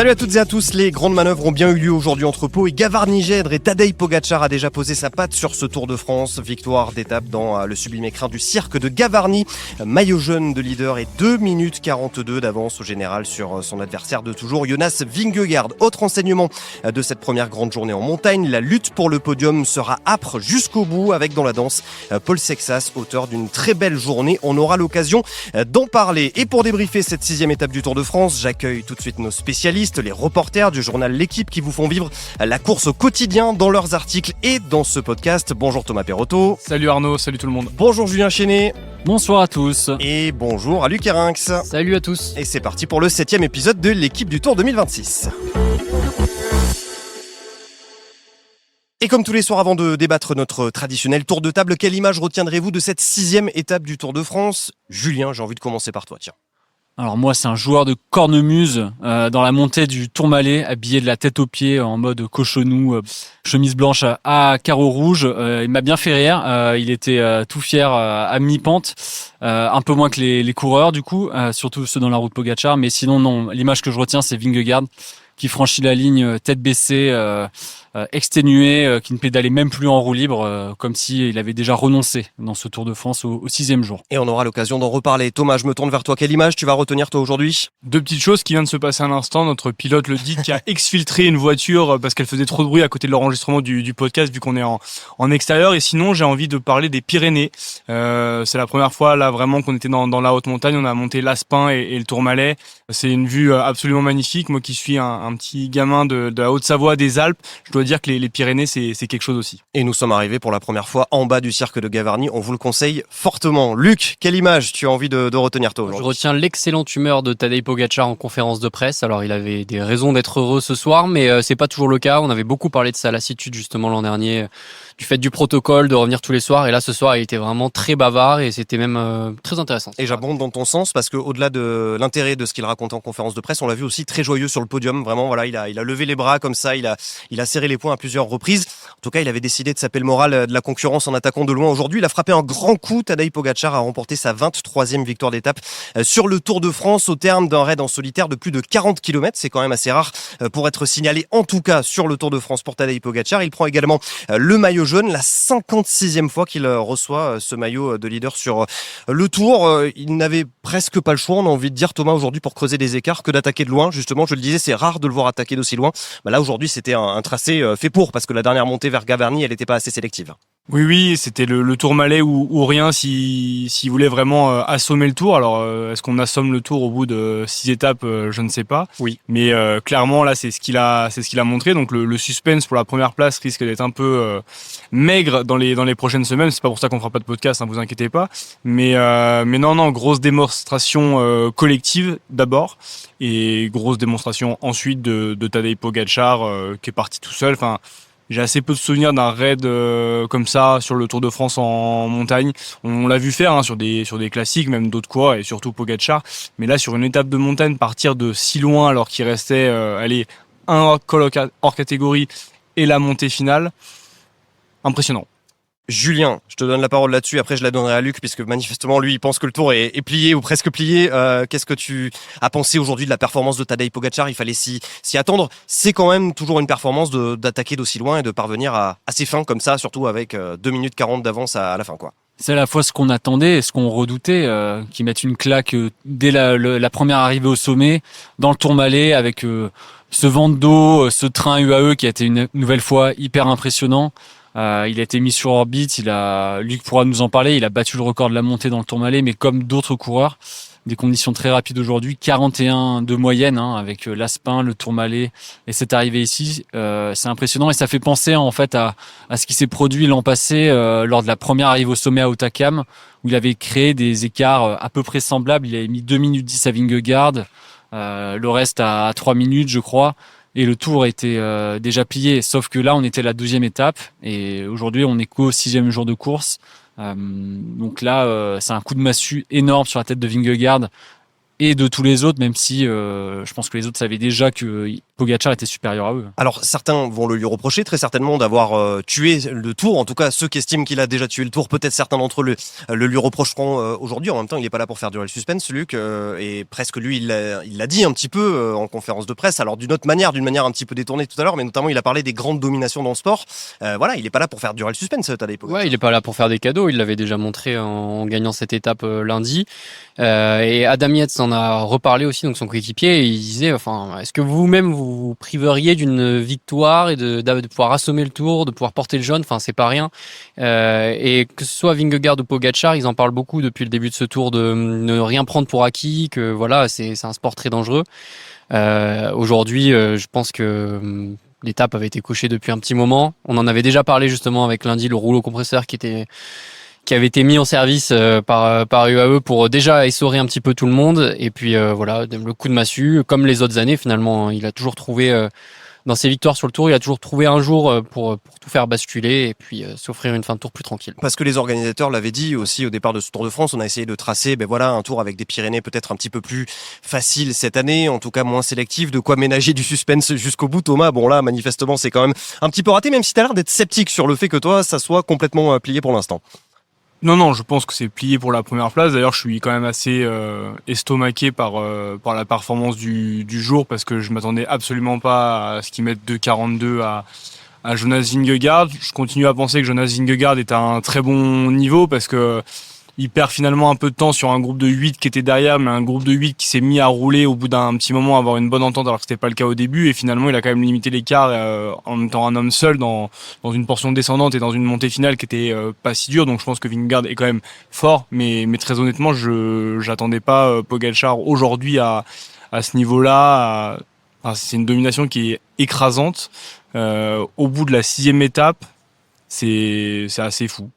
Salut à toutes et à tous, les grandes manœuvres ont bien eu lieu aujourd'hui entre Pau et Gavarnie-Gèdre et Tadej Pogačar a déjà posé sa patte sur ce Tour de France. Victoire d'étape dans le sublime écrin du cirque de Gavarnie. Maillot jaune de leader et 2 minutes 42 d'avance au général sur son adversaire de toujours, Jonas Vingegaard. Autre enseignement de cette première grande journée en montagne, la lutte pour le podium sera âpre jusqu'au bout avec dans la danse Paul Sexas, auteur d'une très belle journée. On aura l'occasion d'en parler. Et pour débriefer cette 6e étape du Tour de France, j'accueille tout de suite nos spécialistes, les reporters du journal L'Équipe qui vous font vivre la course au quotidien dans leurs articles et dans ce podcast. Bonjour Thomas Perrotto. Salut Arnaud, salut tout le monde. Bonjour Julien Chenet. Bonsoir à tous. Et bonjour à Luc Erinx. Salut à tous. Et c'est parti pour le 7e épisode de l'Équipe du Tour 2026. Et comme tous les soirs, avant de débattre notre traditionnel tour de table, quelle image retiendrez-vous de cette 6e étape du Tour de France ? Julien, j'ai envie de commencer par toi, tiens. Alors moi, c'est un joueur de cornemuse dans la montée du Tourmalet, habillé de la tête aux pieds en mode cochonou, chemise blanche à carreaux rouges. Il m'a bien fait rire. Il était tout fier à mi-pente, un peu moins que les coureurs du coup, surtout ceux dans la route Pogačar. Mais sinon, non, l'image que je retiens, c'est Vingegaard qui franchit la ligne tête baissée, exténué, qui ne pédalait même plus en roue libre, comme s'il avait déjà renoncé dans ce Tour de France au 6e jour. Et on aura l'occasion d'en reparler. Thomas, je me tourne vers toi. Quelle image tu vas retenir toi aujourd'hui ? Deux petites choses qui viennent de se passer à l'instant. Notre pilote le dit, qui a exfiltré une voiture parce qu'elle faisait trop de bruit à côté de l'enregistrement du podcast vu qu'on est en extérieur. Et sinon, j'ai envie de parler des Pyrénées. C'est la première fois là vraiment qu'on était dans la haute montagne. On a monté l'Aspin et le Tourmalet. C'est une vue absolument magnifique. Moi qui suis un petit gamin de la Haute-Savoie, des Alpes, je dois dire que les Pyrénées, c'est quelque chose aussi. Et nous sommes arrivés pour la première fois en bas du cirque de Gavarnie. On vous le conseille fortement. Luc, quelle image tu as envie de retenir toi aujourd'hui ? Je retiens l'excellente humeur de Tadej Pogačar en conférence de presse. Alors il avait des raisons d'être heureux ce soir, mais c'est pas toujours le cas. On avait beaucoup parlé de sa lassitude justement l'an dernier, du fait du protocole de revenir tous les soirs. Et là ce soir il était vraiment très bavard et c'était même très intéressant. Et j'abonde dans ton sens parce qu'au-delà de l'intérêt de ce qu'il racontait en conférence de presse, on l'a vu aussi très joyeux sur le podium. Vraiment, voilà, il a levé les bras comme ça, il a serré les poings à plusieurs reprises. En tout cas, il avait décidé de saper le moral de la concurrence en attaquant de loin aujourd'hui. Il a frappé un grand coup. Tadej Pogačar a remporté sa 23e victoire d'étape sur le Tour de France au terme d'un raid en solitaire de plus de 40 km. C'est quand même assez rare pour être signalé, en tout cas sur le Tour de France pour Tadej Pogačar. Il prend également le maillot jaune, la 56e fois qu'il reçoit ce maillot de leader sur le Tour. Il n'avait presque pas le choix, on a envie de dire, Thomas, aujourd'hui, pour creuser des écarts, que d'attaquer de loin. Justement, je le disais, c'est rare de le voir attaquer d'aussi loin. Là, aujourd'hui, c'était un tracé fait pour, parce que la dernière montée vers Gavarnie, elle n'était pas assez sélective. Oui, c'était le Tourmalet ou rien s'il voulait vraiment assommer le Tour. Alors, est-ce qu'on assomme le Tour au bout de 6 étapes ? Je ne sais pas. Oui. Mais clairement, là, c'est ce qu'il a montré. Donc, le suspense pour la première place risque d'être un peu maigre dans les prochaines semaines. C'est pas pour ça qu'on fera pas de podcast, hein, vous inquiétez pas. Mais non, grosse démonstration collective d'abord et grosse démonstration ensuite de Tadej Pogačar qui est parti tout seul. Enfin. J'ai assez peu de souvenirs d'un raid comme ça sur le Tour de France en montagne. On l'a vu faire sur des classiques, même d'autres coureurs et surtout Pogačar. Mais là, sur une étape de montagne, partir de si loin alors qu'il restait un col hors catégorie et la montée finale, impressionnant. Julien, je te donne la parole là-dessus, après je la donnerai à Luc, puisque manifestement lui il pense que le tour est plié ou presque plié. Qu'est-ce que tu as pensé aujourd'hui de la performance de Tadej Pogačar ? Il fallait s'y attendre. C'est quand même toujours une performance d'attaquer d'aussi loin et de parvenir à ses fins comme ça, surtout avec 2 minutes 40 d'avance à la fin, quoi. C'est à la fois ce qu'on attendait et ce qu'on redoutait, qu'ils mettent une claque dès la première arrivée au sommet, dans le Tourmalet, avec ce vent de dos, ce train UAE qui a été une nouvelle fois hyper impressionnant. Il a été mis sur orbite, Luc pourra nous en parler, il a battu le record de la montée dans le Tourmalet, mais comme d'autres coureurs, des conditions très rapides aujourd'hui, 41 de moyenne, avec l'Aspin, le Tourmalet et cette arrivée ici, c'est impressionnant et ça fait penser en fait à ce qui s'est produit l'an passé lors de la première arrivée au sommet à Hautacam, où il avait créé des écarts à peu près semblables. Il avait mis 2 minutes 10 à Vingegaard, le reste à 3 minutes je crois. Et le tour était déjà plié, sauf que là on était à la 12e étape et aujourd'hui on est qu'au 6e jour de course. Donc là c'est un coup de massue énorme sur la tête de Vingegaard et de tous les autres, même si je pense que les autres savaient déjà que Pogačar était supérieur à eux. Alors certains vont le lui reprocher très certainement d'avoir tué le Tour, en tout cas ceux qui estiment qu'il a déjà tué le Tour, peut-être certains d'entre eux le lui reprocheront aujourd'hui. En même temps il n'est pas là pour faire durer le suspense, Luc, et presque lui il l'a dit un petit peu en conférence de presse, alors d'une manière un petit peu détournée tout à l'heure, mais notamment il a parlé des grandes dominations dans le sport. Voilà, il n'est pas là pour faire durer le suspense, Tadej Pogačar. Ouais, il est pas là pour faire des cadeaux. Il l'avait déjà montré en gagnant cette étape lundi. Et Adam Yates en a reparlé aussi, donc son coéquipier. Et il disait, enfin, est-ce que vous-même vous priveriez d'une victoire et de pouvoir assommer le Tour, de pouvoir porter le jaune? Enfin, c'est pas rien. Et que ce soit Vingegaard ou Pogačar, ils en parlent beaucoup depuis le début de ce Tour de ne rien prendre pour acquis, que voilà, c'est un sport très dangereux. Aujourd'hui, je pense que l'étape avait été cochée depuis un petit moment. On en avait déjà parlé justement avec lundi, le rouleau compresseur qui avait été mis en service par UAE pour déjà essorer un petit peu tout le monde. Et puis voilà, le coup de massue, comme les autres années finalement, il a toujours trouvé dans ses victoires sur le Tour, il a toujours trouvé un jour pour tout faire basculer et puis s'offrir une fin de Tour plus tranquille. Parce que les organisateurs l'avaient dit aussi au départ de ce Tour de France, on a essayé de tracer un Tour avec des Pyrénées peut-être un petit peu plus facile cette année, en tout cas moins sélectif, de quoi ménager du suspense jusqu'au bout. Thomas, bon là manifestement c'est quand même un petit peu raté, même si tu as l'air d'être sceptique sur le fait que toi ça soit complètement plié pour l'instant. Non, je pense que c'est plié pour la première place. D'ailleurs, je suis quand même assez estomaqué par la performance du jour, parce que je m'attendais absolument pas à ce qu'ils mettent 2,42 à Jonas Vingegaard. Je continue à penser que Jonas Vingegaard est à un très bon niveau, parce que il perd finalement un peu de temps sur un groupe de 8 qui était derrière, mais un groupe de 8 qui s'est mis à rouler au bout d'un petit moment, avoir une bonne entente, alors que c'était pas le cas au début. Et finalement, il a quand même limité l'écart en étant un homme seul dans une portion descendante et dans une montée finale qui était pas si dure. Donc je pense que Vingegaard est quand même fort, mais très honnêtement, j'attendais pas Pogačar aujourd'hui à ce niveau-là. Enfin, c'est une domination qui est écrasante. Au bout de la 6e étape, c'est assez fou.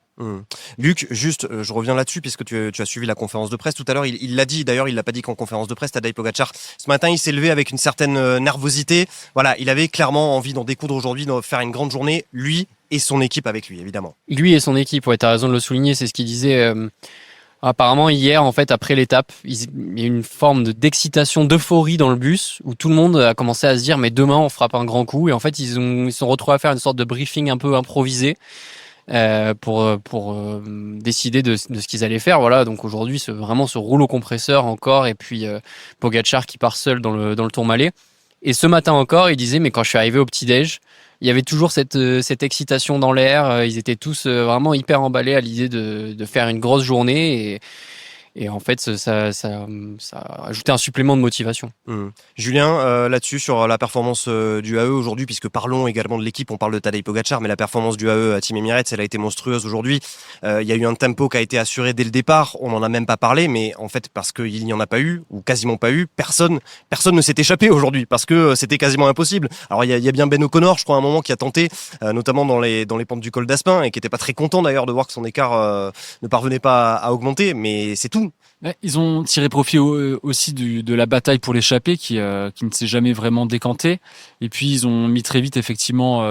Luc, juste, je reviens là-dessus puisque tu as suivi la conférence de presse tout à l'heure. Il l'a dit, d'ailleurs, il l'a pas dit qu'en conférence de presse. Tadej Pogačar, ce matin, il s'est levé avec une certaine nervosité. Voilà, il avait clairement envie d'en découdre aujourd'hui, de faire une grande journée, lui et son équipe avec lui, évidemment. Lui et son équipe, ouais, t'as raison de le souligner, c'est ce qu'il disait. Apparemment, hier, en fait, après l'étape, il y a une forme d'excitation, d'euphorie dans le bus, où tout le monde a commencé à se dire, mais demain, on frappe un grand coup. Et en fait, ils sont retrouvés à faire une sorte de briefing un peu improvisé. Pour décider de ce qu'ils allaient faire. Voilà, donc aujourd'hui vraiment ce rouleau compresseur encore, et puis Pogačar qui part seul dans le Tourmalet. Et ce matin encore, il disait, mais quand je suis arrivé au petit-déj, il y avait toujours cette excitation dans l'air. Ils étaient tous vraiment hyper emballés à l'idée de faire une grosse journée, et en fait ça a ajouté un supplément de motivation. Julien, là-dessus sur la performance du AE aujourd'hui, puisque parlons également de l'équipe, on parle de Tadej Pogačar, mais la performance du AE à Team Emirates, elle a été monstrueuse aujourd'hui. Il y a eu un tempo qui a été assuré dès le départ, on n'en a même pas parlé, mais en fait parce qu'il n'y en a pas eu, ou quasiment pas eu, personne ne s'est échappé aujourd'hui, parce que c'était quasiment impossible. Alors il y a bien Ben O'Connor, je crois, à un moment qui a tenté, notamment dans les pentes du col d'Aspin, et qui était pas très content d'ailleurs de voir que son écart ne parvenait pas à augmenter, mais c'est tout. Ouais, ils ont tiré profit aussi de la bataille pour l'échappée qui ne s'est jamais vraiment décantée. Et puis ils ont mis très vite effectivement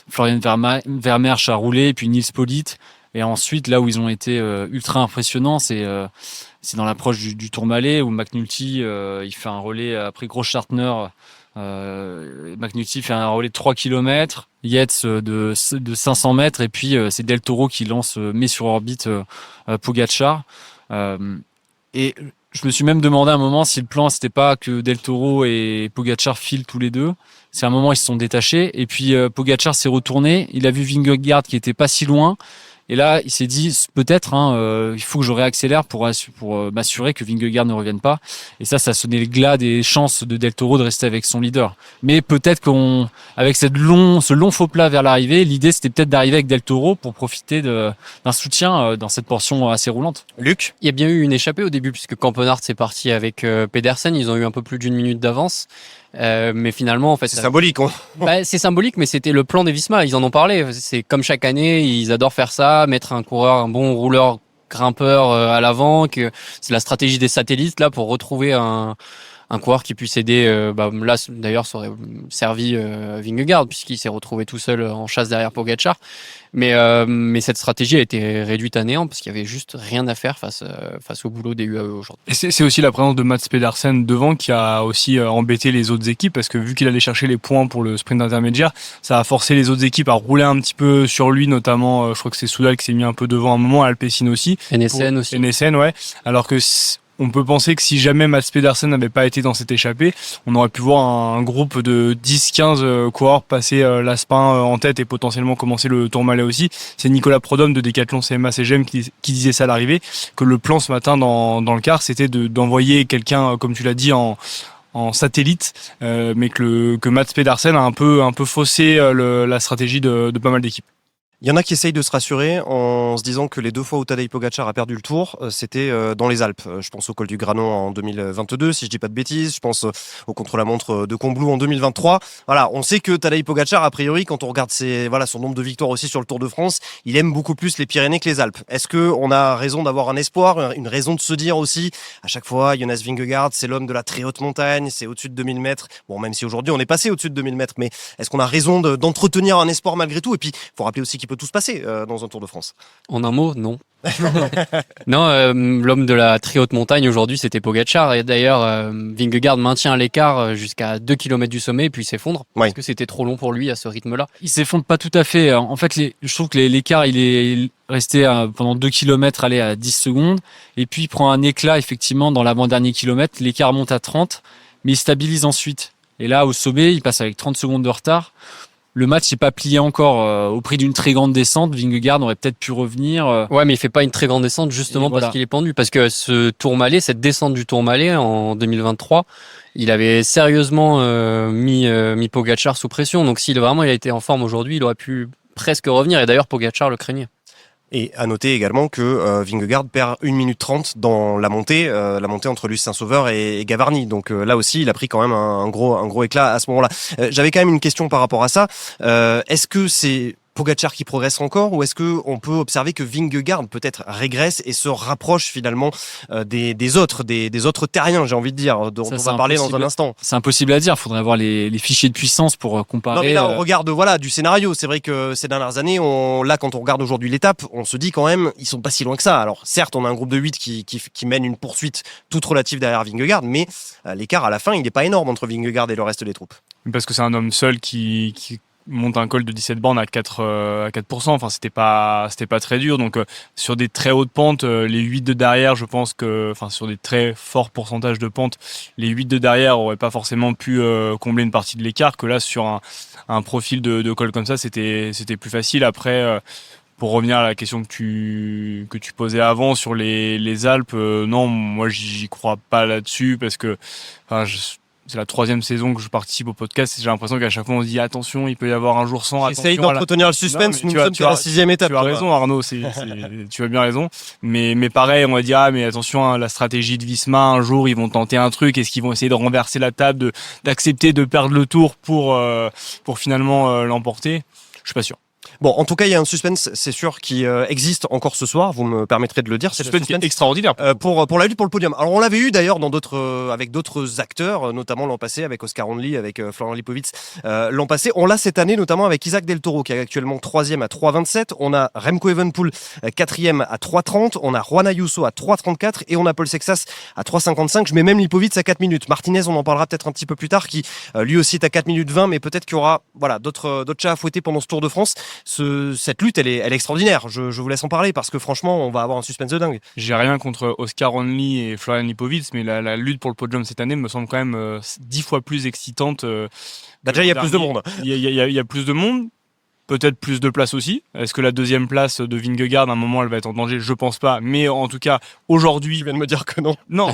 Florian Vermeersch à rouler, et puis Nils Politt. Et ensuite, là où ils ont été ultra impressionnants, c'est dans l'approche du Tourmalet, où McNulty il fait un relais après Großschartner. McNulty fait un relais de 3 km, Yates de 500 mètres, et puis c'est Del Toro qui met sur orbite Pogačar. Et je me suis même demandé à un moment si le plan c'était pas que Del Toro et Pogačar filent tous les deux. C'est un moment ils se sont détachés, et puis Pogačar s'est retourné, il a vu Vingegaard qui était pas si loin, et là il s'est dit peut-être il faut que je réaccélère pour m'assurer que Vingegaard ne revienne pas. Et ça a sonné le glas des chances de Del Toro de rester avec son leader. Mais peut-être qu'avec ce long faux plat vers l'arrivée, l'idée c'était peut-être d'arriver avec Del Toro pour profiter d'un soutien dans cette portion assez roulante. Luc, il y a bien eu une échappée au début, puisque Campenard s'est parti avec Pedersen, ils ont eu un peu plus d'1 minute d'avance. Mais finalement, en fait, c'est symbolique. C'est symbolique, mais c'était le plan des Visma. Ils en ont parlé. C'est comme chaque année, ils adorent faire ça, mettre un bon rouleur grimpeur à l'avant. Que c'est la stratégie des satellites là pour retrouver un un coureur qui puisse aider. Là, d'ailleurs, ça aurait servi Vingegaard puisqu'il s'est retrouvé tout seul en chasse derrière Pogačar. Mais cette stratégie a été réduite à néant parce qu'il y avait juste rien à faire face au boulot des UAE aujourd'hui. Et c'est aussi la présence de Mats Pedersen devant qui a aussi embêté les autres équipes parce que vu qu'il allait chercher les points pour le sprint intermédiaire, ça a forcé les autres équipes à rouler un petit peu sur lui, notamment je crois que c'est Soudal qui s'est mis un peu devant à un moment, Alpecin aussi. NSN aussi. NSN, ouais. Alors que on peut penser que si jamais Mats Pedersen n'avait pas été dans cette échappée, on aurait pu voir un groupe de 10-15 coureurs passer l'Aspin en tête et potentiellement commencer le Tourmalet aussi. C'est Nicolas Prodhomme de Decathlon CMA CGM qui disait ça à l'arrivée, que le plan ce matin dans le car, c'était d'envoyer quelqu'un, comme tu l'as dit, en satellite, mais que Mats Pedersen a un peu faussé la stratégie de pas mal d'équipes. Il y en a qui essayent de se rassurer en se disant que les 2 fois où Tadej Pogačar a perdu le Tour, c'était dans les Alpes. Je pense au col du Granon en 2022, si je dis pas de bêtises. Je pense au contre-la-montre de Combloux en 2023. Voilà, on sait que Tadej Pogačar, a priori, quand on regarde son nombre de victoires aussi sur le Tour de France, il aime beaucoup plus les Pyrénées que les Alpes. Est-ce que on a raison d'avoir un espoir, une raison de se dire aussi, à chaque fois, Jonas Vingegaard, c'est l'homme de la très haute montagne, c'est au-dessus de 2000 mètres. Bon, même si aujourd'hui on est passé au-dessus de 2000 mètres, mais est-ce qu'on a raison d'entretenir un espoir malgré tout? Et puis, faut rappeler aussi qu'il peut tout se passer dans un Tour de France. En un mot, non. Non, l'homme de la très haute montagne aujourd'hui, c'était Pogačar. Et d'ailleurs, Vingegaard maintient l'écart jusqu'à 2 km du sommet, puis il s'effondre. Oui. Parce que c'était trop long pour lui à ce rythme-là. Il s'effondre pas tout à fait. En fait, je trouve que l'écart, il est resté pendant 2 km aller à 10 secondes. Et puis, il prend un éclat, effectivement, dans l'avant-dernier kilomètre. L'écart monte à 30, mais il stabilise ensuite. Et là, au sommet, il passe avec 30 secondes de retard. Le match n'est pas plié encore au prix d'une très grande descente. Vingegaard aurait peut-être pu revenir. Ouais, mais il fait pas une très grande descente justement parce qu'il est pendu. Parce que ce Tourmalet, cette descente du Tourmalet en 2023, il avait sérieusement mis Pogačar sous pression. Donc s'il vraiment il a été en forme aujourd'hui, il aurait pu presque revenir. Et d'ailleurs, Pogačar le craignait. Et à noter également que Vingegaard perd 1 minute 30 dans la montée entre Luce Saint-Sauveur et Gavarni. Donc là aussi, il a pris quand même un gros éclat à ce moment-là. J'avais quand même une question par rapport à ça. Est-ce que c'est Pogačar qui progresse encore ou est-ce que on peut observer que Vingegaard peut-être régresse et se rapproche finalement des autres terriens, j'ai envie de dire, dont on va parler dans un instant. C'est impossible à dire, il faudrait avoir les fichiers de puissance pour comparer. Non mais là on regarde du scénario, c'est vrai que ces dernières années, quand on regarde aujourd'hui l'étape, on se dit quand même ils sont pas si loin que ça. Alors certes, on a un groupe de 8 qui mène une poursuite toute relative derrière Vingegaard, mais l'écart à la fin, il n'est pas énorme entre Vingegaard et le reste des troupes. Parce que c'est un homme seul qui monte un col de 17 bornes à 4%. Enfin, c'était pas très dur. Donc, sur des très hautes pentes, les 8 de derrière, je pense que, sur des très forts pourcentages de pentes, les 8 de derrière auraient pas forcément pu combler une partie de l'écart. Que là, sur un profil de col comme ça, c'était plus facile. Après, pour revenir à la question que tu posais avant sur les Alpes, non, moi, j'y crois pas là-dessus parce que, c'est la 3e saison que je participe au podcast et j'ai l'impression qu'à chaque fois on se dit attention, il peut y avoir un jour sans. Essaye d'entretenir le suspense, nous sommes sur la 6e étape. Tu as raison Arnaud, tu as bien raison. Mais pareil, on va dire, mais attention, la stratégie de Visma, un jour ils vont tenter un truc, est-ce qu'ils vont essayer de renverser la table, d'accepter de perdre le tour pour finalement l'emporter? Je suis pas sûr. Bon, en tout cas, il y a un suspense, c'est sûr, qui existe encore ce soir. Vous me permettrez de le dire. C'est suspense extraordinaire. Pour la lutte pour le podium. Alors, on l'avait eu d'ailleurs avec d'autres acteurs, notamment l'an passé avec Oscar Onley, avec Florian Lipovitz. L'an passé, on l'a cette année, notamment avec Isaac Del Toro, qui est actuellement 3e à 3,27. On a Remco Evenepoel, 4e à 3,30. On a Juan Ayuso à 3,34 et on a Paul Sexas à 3,55. Je mets même Lipovitz à 4 minutes. Martinez, on en parlera peut-être un petit peu plus tard, qui lui aussi est à 4 minutes 20, mais peut-être qu'il y aura d'autres chats à fouetter pendant ce Tour de France. Cette lutte, elle est extraordinaire. Je vous laisse en parler parce que franchement, on va avoir un suspense de dingue. J'ai rien contre Oscar Onley et Florian Lipovitz, mais la lutte pour le podium cette année me semble quand même 10 fois plus excitante. Déjà, il y a plus de monde. Il y a plus de monde. Peut-être plus de place aussi. Est-ce que la 2e place de Vingegaard, à un moment, elle va être en danger? Je pense pas. Mais en tout cas, aujourd'hui... Tu viens de me dire que non. Non.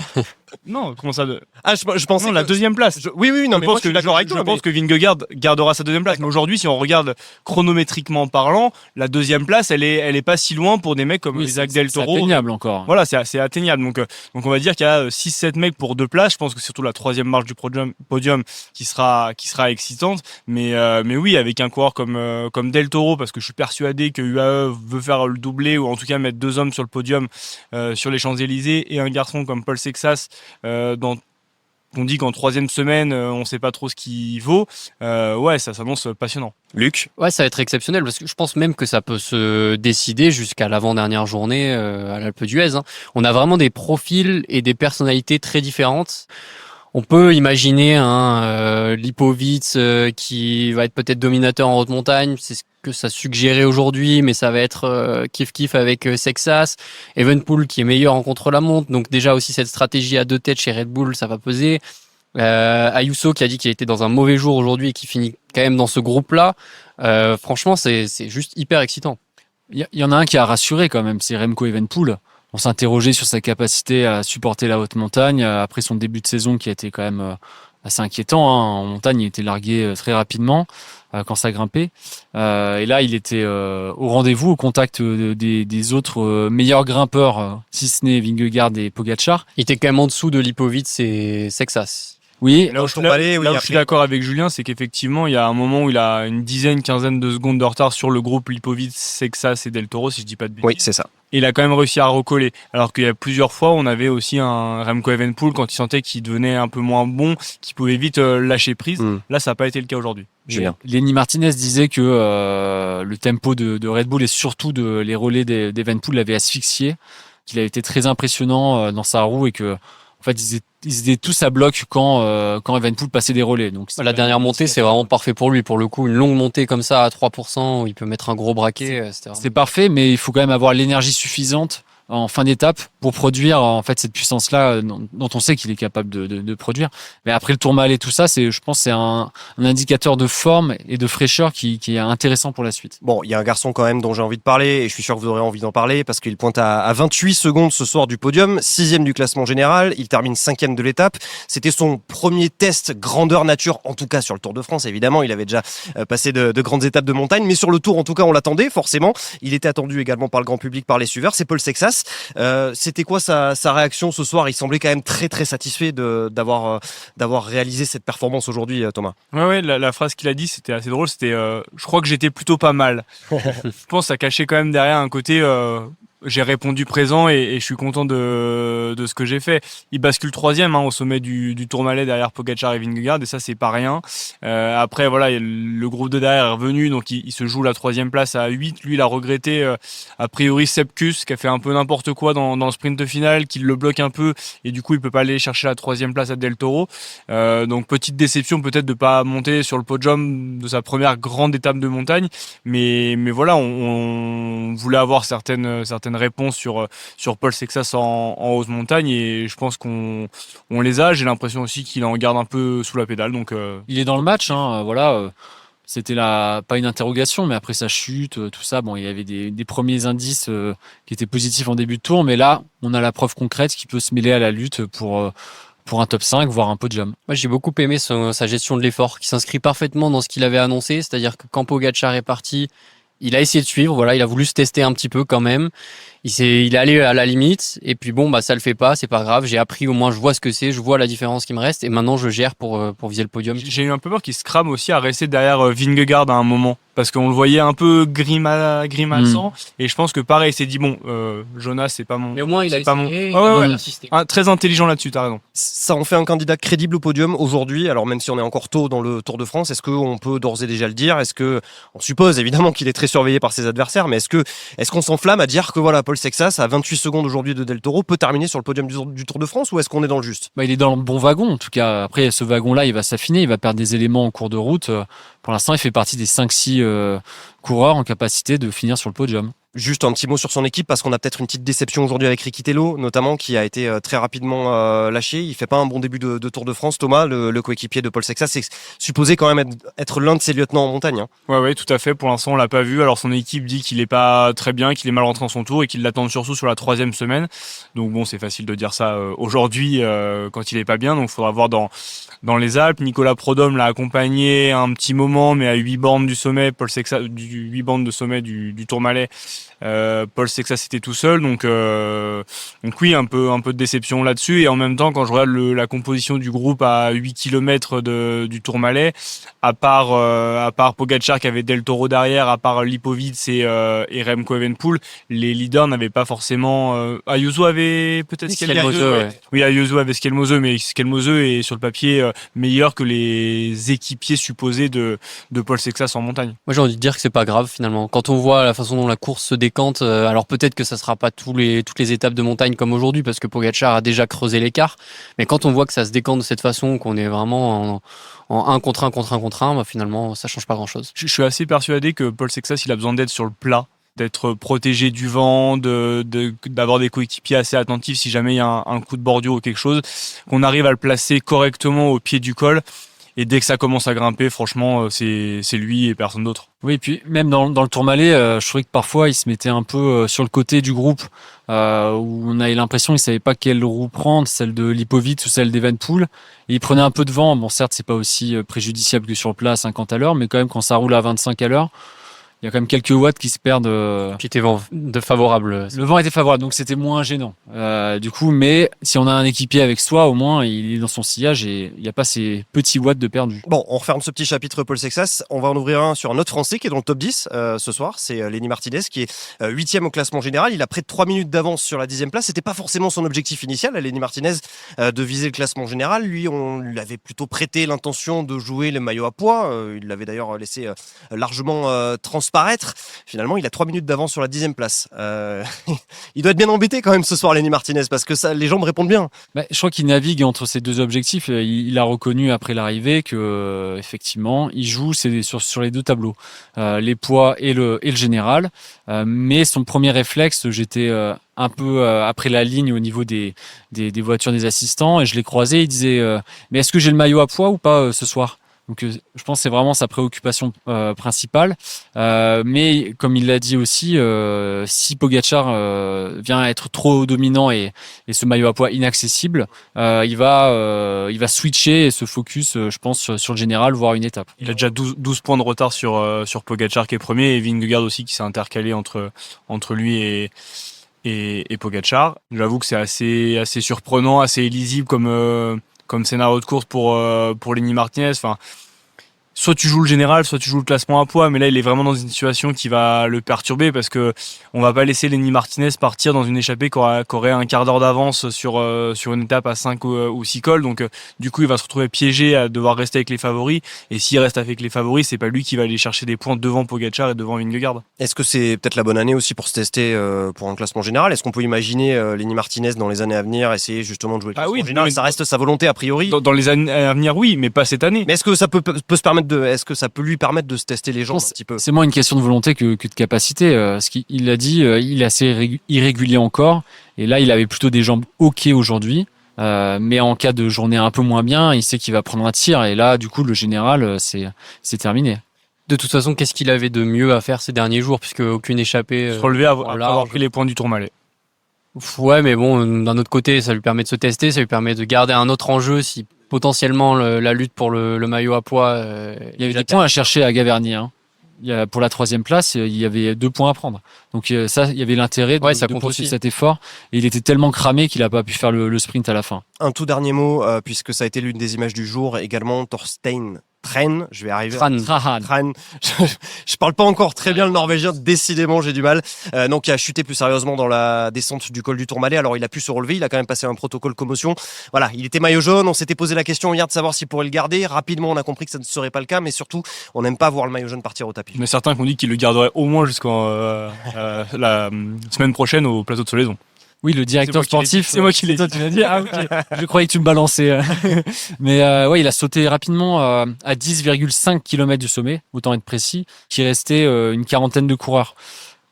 Non, comment ça je pensais non, la 2e place. Oui, non, mais moi, je suis d'accord avec toi. Je pense que Vingegaard gardera sa 2e place. Mais aujourd'hui, si on regarde chronométriquement parlant, la 2e place, elle est pas si loin pour des mecs comme Isaac Del Toro. C'est atteignable encore. Voilà, c'est atteignable. Donc on va dire qu'il y a 6-7 mecs pour 2 places. Je pense que c'est surtout la 3e marche du podium qui sera excitante. Mais oui, avec un coureur comme Del Toro, parce que je suis persuadé que UAE veut faire le doublé ou en tout cas mettre 2 hommes sur le podium sur les Champs-Élysées et un garçon comme Paul Sexas dans qu'on dit qu'en 3e semaine, on sait pas trop ce qu'il vaut. Ouais, ça s'annonce passionnant. Luc? Ouais, ça va être exceptionnel parce que je pense même que ça peut se décider jusqu'à l'avant-dernière journée à l'Alpe d'Huez. On a vraiment des profils et des personnalités très différentes. On peut imaginer Lipovic qui va être peut-être dominateur en haute montagne, c'est ce que ça suggérait aujourd'hui, mais ça va être kiff-kiff avec Sexas. Evenepoel qui est meilleur en contre-la-montre, donc déjà aussi cette stratégie à deux têtes chez Red Bull, ça va peser. Ayuso qui a dit qu'il était dans un mauvais jour aujourd'hui et qui finit quand même dans ce groupe-là. Franchement, c'est juste hyper excitant. Il y en a un qui a rassuré quand même, c'est Remco Evenepoel. On s'interrogeait sur sa capacité à supporter la haute montagne après son début de saison qui a été quand même assez inquiétant. En montagne, il était largué très rapidement quand ça grimpait. Et là, il était au rendez-vous, au contact des autres meilleurs grimpeurs, si ce n'est Vingegaard et Pogačar. Il était quand même en dessous de Lipovic et Sexas. Oui, Là où je suis d'accord avec Julien, c'est qu'effectivement, il y a un moment où il a une quinzaine de secondes de retard sur le groupe Lipovic, Sexas et Del Toro, si je dis pas de bêtises. Oui, c'est ça. Et il a quand même réussi à recoller. Alors qu'il y a plusieurs fois, on avait aussi un Remco Evenepoel quand il sentait qu'il devenait un peu moins bon, qu'il pouvait vite lâcher prise. Là, ça n'a pas été le cas aujourd'hui. Julien. Lenny Martinez disait que le tempo de Red Bull et surtout les relais d'Evenepoel l'avaient asphyxié, qu'il avait été très impressionnant dans sa roue et que en fait ils étaient tous à bloc quand Evenepoel passait des relais. Donc La dernière montée, c'est vraiment parfait pour lui. Pour le coup, une longue montée comme ça à 3%, où il peut mettre un gros braquet. C'est parfait, mais il faut quand même avoir l'énergie suffisante en fin d'étape pour produire en fait cette puissance-là dont on sait qu'il est capable de produire. Mais après le Tourmalet et tout ça, je pense c'est un indicateur de forme et de fraîcheur qui est intéressant pour la suite. Bon, il y a un garçon quand même dont j'ai envie de parler et je suis sûr que vous aurez envie d'en parler parce qu'il pointe à 28 secondes ce soir du podium, 6e du classement général, il termine 5e de l'étape. C'était son premier test grandeur nature, en tout cas sur le Tour de France évidemment, il avait déjà passé de grandes étapes de montagne, mais sur le Tour en tout cas on l'attendait forcément. Il était attendu également par le grand public, par les suiveurs, c'est Paul Sexas. C'était quoi sa réaction ce soir? Il semblait quand même très très satisfait d'avoir réalisé cette performance aujourd'hui, Thomas. Ouais, la phrase qu'il a dit, c'était assez drôle. C'était, je crois que j'étais plutôt pas mal. Je pense que ça cachait quand même derrière un côté. J'ai répondu présent et je suis content de ce que j'ai fait. Il bascule 3e au sommet du Tourmalet derrière Pogačar et Vingegaard et ça c'est pas rien. Après voilà, le groupe de derrière est revenu donc il se joue la 3e place à 8. Lui il a regretté a priori Sepkus qui a fait un peu n'importe quoi dans le sprint final, qui le bloque un peu et du coup il peut pas aller chercher la 3e place à Del Toro. Donc petite déception peut-être de pas monter sur le podium de sa première grande étape de montagne, mais voilà on voulait avoir certaines réponses sur Paul Sexas en haute montagne et je pense qu'on les a. J'ai l'impression aussi qu'il en garde un peu sous la pédale. Donc il est dans le match, voilà. C'était pas une interrogation, mais après sa chute, tout ça, bon, il y avait des premiers indices qui étaient positifs en début de tour, mais là, on a la preuve concrète qui peut se mêler à la lutte pour un top 5, voire un podium. Moi, j'ai beaucoup aimé sa gestion de l'effort, qui s'inscrit parfaitement dans ce qu'il avait annoncé, c'est-à-dire que quand Pogačar est parti, il a essayé de suivre, voilà, il a voulu se tester un petit peu quand même. Il est allé à la limite, et puis bon, ça le fait pas, c'est pas grave. J'ai appris, au moins, je vois ce que c'est, je vois la différence qui me reste, et maintenant je gère pour viser le podium. J'ai eu un peu peur qu'il se crame aussi à rester derrière Vingegaard à un moment, parce qu'on le voyait un peu grimaçant, et je pense que pareil, il s'est dit bon, Jonas, c'est pas mon. Mais au moins, il a essayé, très intelligent là-dessus, t'as raison. Ça en fait un candidat crédible au podium aujourd'hui. Alors même si on est encore tôt dans le Tour de France, est-ce qu'on peut d'ores et déjà le dire? Est-ce que on suppose évidemment qu'il est très surveillé par ses adversaires, mais est-ce qu'on s'enflamme à dire que voilà, Paul Sexas à 28 secondes aujourd'hui de Del Toro peut terminer sur le podium du Tour de France, ou est-ce qu'on est dans le juste? Il est dans le bon wagon en tout cas. Après ce wagon-là, il va s'affiner, il va perdre des éléments en cours de route. Pour l'instant, il fait partie des 5-6 coureurs en capacité de finir sur le podium. Juste un petit mot sur son équipe, parce qu'on a peut-être une petite déception aujourd'hui avec Ricky Tello, notamment, qui a été très rapidement lâché. Il fait pas un bon début de Tour de France. Thomas, le coéquipier de Paul Sexas, c'est supposé quand même être l'un de ses lieutenants en montagne. Ouais, tout à fait. Pour l'instant, on l'a pas vu. Alors son équipe dit qu'il est pas très bien, qu'il est mal rentré dans son tour et qu'il l'attend surtout sur la 3e semaine. Donc bon, c'est facile de dire ça aujourd'hui quand il est pas bien. Donc il faudra voir dans les Alpes. Nicolas Prodhomme l'a accompagné un petit moment, mais à 8 bornes du sommet, Paul Sexas, 8 bornes de sommet du Tourmalet. Paul Sexas était tout seul, donc oui, un peu de déception là-dessus. Et en même temps, quand je regarde la composition du groupe à 8 km du Tourmalet, à part Pogačar qui avait Del Toro derrière, à part Lipovic et Remco Evenepoel, les leaders n'avaient pas forcément. Ayuso avait peut-être Skelmose, ouais. Oui, Ayuso avait Skelmose, mais Skelmose est sur le papier meilleur que les équipiers supposés de Paul Sexas en montagne. Moi, j'ai envie de dire que c'est pas grave finalement. Quand on voit la façon dont la course se décante, alors peut-être que ça sera pas toutes les étapes de montagne comme aujourd'hui parce que Pogačar a déjà creusé l'écart, mais quand on voit que ça se décante de cette façon, qu'on est vraiment en 1 contre 1 contre 1 contre 1, bah, finalement, ça change pas grand-chose. Je suis assez persuadé que Paul Sexas, il a besoin d'être sur le plat, d'être protégé du vent, d'avoir des coéquipiers assez attentifs si jamais il y a un coup de bordure ou quelque chose, qu'on arrive à le placer correctement au pied du col. Et dès que ça commence à grimper, franchement, c'est lui et personne d'autre. Oui, et puis même dans le Tourmalet, je trouvais que parfois il se mettait un peu sur le côté du groupe, où on avait l'impression qu'il savait pas quelle roue prendre, celle de Lipovic ou celle d'Evenepoel. Et il prenait un peu de vent. Bon, certes, c'est pas aussi préjudiciable que sur le plat à 50 à l'heure, mais quand même quand ça roule à 25 à l'heure, il y a quand même quelques watts qui se perdent. Qui était favorable. Le vent était favorable, donc c'était moins gênant. Du coup, mais si on a un équipier avec soi, au moins, il est dans son sillage et il n'y a pas ces petits watts de perdu. Bon, on referme ce petit chapitre Paul Sexas. On va en ouvrir un sur un autre Français qui est dans le top 10 ce soir. C'est Lenny Martinez qui est 8e au classement général. Il a près de 3 minutes d'avance sur la 10e place. C'était pas forcément son objectif initial, Lenny Martinez, de viser le classement général. Lui, on lui avait plutôt prêté l'intention de jouer le maillot à poids. Il l'avait d'ailleurs laissé largement transparaître. Finalement, il a 3 minutes d'avance sur la 10e place. Il doit être bien embêté quand même ce soir, Lenny Martinez, parce que ça, les gens me répondent bien. Bah, je crois qu'il navigue entre ces deux objectifs. Il a reconnu après l'arrivée que effectivement, il joue sur les deux tableaux, les poids et le général. Mais son premier réflexe, j'étais un peu après la ligne au niveau des voitures des assistants et je l'ai croisé. Il disait mais est-ce que j'ai le maillot à poids ou pas ce soir? Donc, je pense que c'est vraiment sa préoccupation principale. Mais comme il l'a dit aussi, si Pogačar vient être trop dominant et ce maillot à poids inaccessible, il va switcher et se focus, je pense, sur le général, voire une étape. Il a déjà 12 points de retard sur Pogačar qui est premier et Vingegaard aussi qui s'est intercalé entre lui et Pogačar. J'avoue que c'est assez surprenant, assez illisible comme scénario de course pour Lenny Martinez. Enfin, soit tu joues le général, soit tu joues le classement à poids, mais là il est vraiment dans une situation qui va le perturber parce que on va pas laisser Lenny Martinez partir dans une échappée qui aurait un quart d'heure d'avance sur une étape à 5 ou 6 cols. Donc du coup il va se retrouver piégé à devoir rester avec les favoris, et s'il reste avec les favoris, c'est pas lui qui va aller chercher des points devant Pogačar et devant Vingegaard. Est-ce que c'est peut-être la bonne année aussi pour se tester pour un classement général? Est-ce qu'on peut imaginer Lenny Martinez dans les années à venir essayer justement de jouer le classement général? Ça reste sa volonté a priori. Dans les années à venir, oui, mais pas cette année. Mais est-ce que ça peut se permettre est-ce que ça peut lui permettre de se tester les jambes un petit peu? C'est moins une question de volonté que de capacité. Ce qu'il a dit, il est assez irrégulier encore. Et là, il avait plutôt des jambes OK aujourd'hui. Mais en cas de journée un peu moins bien, il sait qu'il va prendre un tir. Et là, du coup, le général, c'est terminé. De toute façon, qu'est-ce qu'il avait de mieux à faire ces derniers jours, puisque aucune échappée. Se relever après avoir pris les points du Tourmalet. Ouais, mais bon, d'un autre côté, ça lui permet de se tester, ça lui permet de garder un autre enjeu si potentiellement la lutte pour le maillot à poids. Il y avait des points à chercher à Gavernier. Hein. Pour la 3e place, il y avait 2 points à prendre. Donc ça, il y avait l'intérêt de poursuivre cet effort. Et il était tellement cramé qu'il n'a pas pu faire le sprint à la fin. Un tout dernier mot, puisque ça a été l'une des images du jour, également Thorstein Tran, je vais arriver. Tran. Je parle pas encore très bien le norvégien, décidément j'ai du mal. Donc il a chuté plus sérieusement dans la descente du col du Tourmalet. Alors il a pu se relever, il a quand même passé un protocole commotion. Voilà, il était maillot jaune, on s'était posé la question hier de savoir s'il pourrait le garder. Rapidement on a compris que ça ne serait pas le cas, mais surtout on n'aime pas voir le maillot jaune partir au tapis. Mais certains qui ont dit qu'il le garderait au moins jusqu'en la semaine prochaine au plateau de Solaison. Oui, le directeur sportif. C'est moi qui l'ai dit. Tu l'as dit. Ah, ok. Je croyais que tu me balançais. Mais ouais, il a sauté rapidement à 10,5 km du sommet, autant être précis, qui restait une quarantaine de coureurs.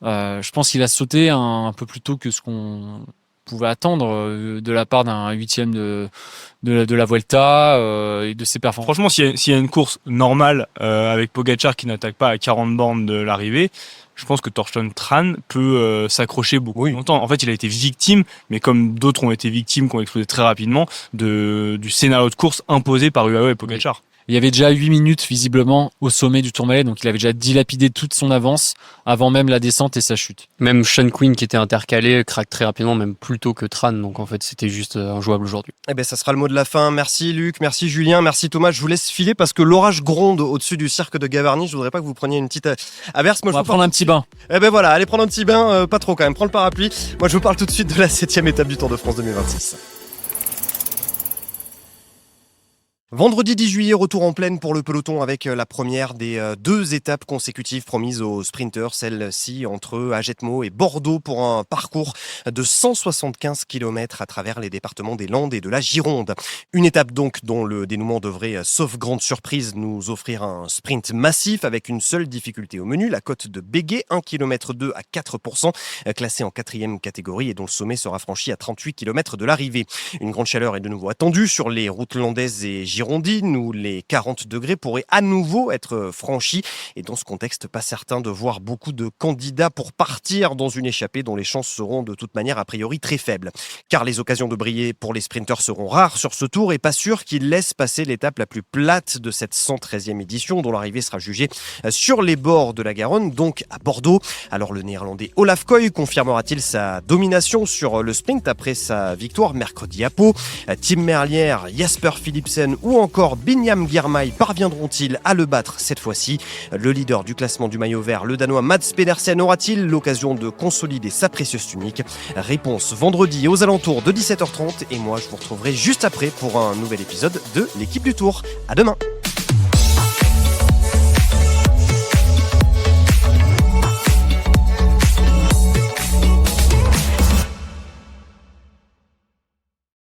Je pense qu'il a sauté un peu plus tôt que ce qu'on pouvait attendre de la part d'un 8e de la Vuelta et de ses performances. Franchement, s'il y a une course normale avec Pogačar qui n'attaque pas à 40 bornes de l'arrivée, je pense que Thorstein Tran peut s'accrocher beaucoup longtemps. En fait, il a été victime, mais comme d'autres ont été victimes, qui ont explosé très rapidement, du scénario de course imposé par UAE et Pogačar. Il y avait déjà 8 minutes visiblement au sommet du Tourmalet, donc il avait déjà dilapidé toute son avance avant même la descente et sa chute. Même Sean Quinn qui était intercalé craque très rapidement, même plus tôt que Tran. Donc en fait, c'était juste injouable aujourd'hui. Eh ben, ça sera le mot de la fin. Merci Luc, merci Julien, merci Thomas. Je vous laisse filer parce que l'orage gronde au-dessus du cirque de Gavarnie. Je voudrais pas que vous preniez une petite averse. Moi, On va prendre un petit bain. Eh ben voilà, allez prendre un petit bain, pas trop quand même. Prends le parapluie. Moi, je vous parle tout de suite de la 7e étape du Tour de France 2026. Vendredi 10 juillet, retour en plaine pour le peloton avec la première des 2 étapes consécutives promises aux sprinteurs, celle-ci entre Agetmo et Bordeaux pour un parcours de 175 km à travers les départements des Landes et de la Gironde. Une étape donc dont le dénouement devrait, sauf grande surprise, nous offrir un sprint massif avec une seule difficulté au menu, la côte de Béguet, 1 km 2 à 4%, classée en 4e catégorie et dont le sommet sera franchi à 38 km de l'arrivée. Une grande chaleur est de nouveau attendue sur les routes landaises et girondines où les 40 degrés pourraient à nouveau être franchis et dans ce contexte pas certain de voir beaucoup de candidats pour partir dans une échappée dont les chances seront de toute manière a priori très faibles. Car les occasions de briller pour les sprinteurs seront rares sur ce tour et pas sûr qu'ils laissent passer l'étape la plus plate de cette 113e édition dont l'arrivée sera jugée sur les bords de la Garonne, donc à Bordeaux. Alors le néerlandais Olaf Koy confirmera-t-il sa domination sur le sprint après sa victoire mercredi à Pau? Tim Merlier, Jasper Philipsen ou encore Binyam Girmay parviendront-ils à le battre cette fois-ci? Le leader du classement du maillot vert, le Danois Mads Pedersen, aura-t-il l'occasion de consolider sa précieuse tunique? Réponse vendredi aux alentours de 17h30 et moi je vous retrouverai juste après pour un nouvel épisode de l'équipe du Tour. À demain!